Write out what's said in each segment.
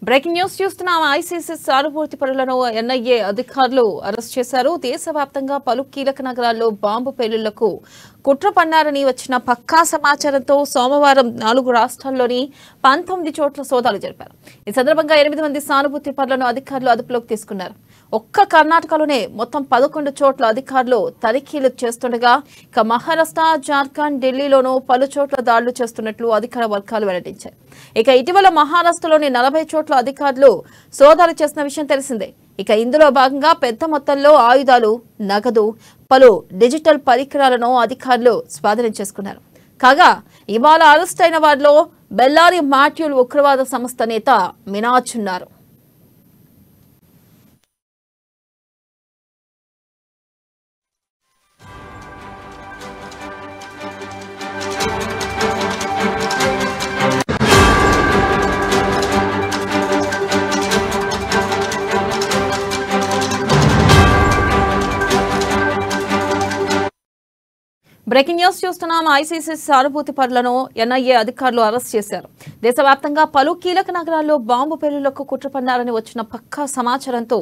Breaking news చూస్తున్నాం. ICC సానుభూతి పరులను ఎన్ఐఏ అధికారులు అరెస్ట్ చేశారు. దేశవ్యాప్తంగా పలు కీలక నగరాల్లో బాంబు పేలుళ్లకు కుట్ర పన్నారని వచ్చిన పక్కా సమాచారంతో సోమవారం 4 రాష్ట్రాల్లోని 19 చోట్ల సోదాలు జరిపారు. ఈ సందర్భంగా 8 మంది సానుభూతి పరులను అధికారులు అదుపులోకి తీసుకున్నారు. ఒక్క కర్ణాటకలోనే మొత్తం 11 చోట్ల అధికారులు తనిఖీలు చేస్తుండగా ఇక మహారాష్ట్ర, జార్ఖండ్, ఢిల్లీలోనూ పలు చోట్ల దాడులు చేస్తున్నట్లు అధికార వర్గాలు వెల్లడించాయి. ఇక ఇటీవల మహారాష్ట్రలోని 40 చోట్ల అధికారులు సోదాలు చేసిన విషయం తెలిసిందే. ఇక ఇందులో భాగంగా పెద్ద మొత్తంలో ఆయుధాలు, నగదు, పలు డిజిటల్ పరికరాలను అధికారులు స్వాధీనం చేసుకున్నారు. కాగా ఇవాళ అరెస్ట్ అయిన వారిలో బెల్లారి మాట్యూల్ ఉగ్రవాద సంస్థ నేత మినాజ్ ఉన్నారు. బ్రేకింగ్ న్యూస్ చూస్తున్నాం. ఐసీసీ సానుభూతి పరులను ఎన్ఐఏ అధికారులు అరెస్ట్ చేశారు. దేశవ్యాప్తంగా పలు కీలక నగరాల్లో బాంబు పేలుళ్లకు కుట్ర పన్నారని వచ్చిన పక్కా సమాచారంతో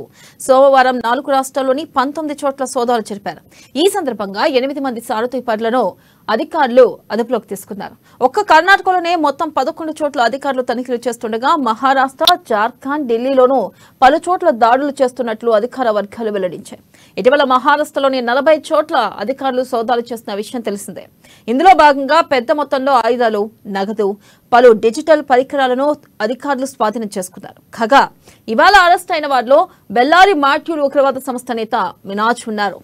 సోమవారం 4 రాష్ట్రాల్లోని 19 చోట్ల సోదాలు జరిపారు. ఈ సందర్భంగా 8 మంది సానుభూతి పరులను అధికారులు అదుపులోకి తీసుకున్నారు. ఒక్క కర్ణాటకలోనే మొత్తం 11 చోట్ల అధికారులు తనిఖీలు చేస్తుండగా మహారాష్ట్ర, జార్ఖండ్, ఢిల్లీలోనూ పలు చోట్ల దాడులు చేస్తున్నట్లు అధికార వర్గాలు వెల్లడించాయి. ఇటీవల మహారాష్ట్రలోని 40 చోట్ల అధికారులు సోదాలు చేసిన విషయం తెలిసిందే. ఇందులో భాగంగా పెద్ద మొత్తంలో ఆయుధాలు, నగదు, పలు డిజిటల్ పరికరాలను అధికారులు స్వాధీనం చేసుకున్నారు. కాగా ఇవాళ అరెస్ట్ అయిన వారిలో బెల్లారి మాట్యూల్ ఉగ్రవాద సంస్థ నేత మినాజ్ ఉన్నారు.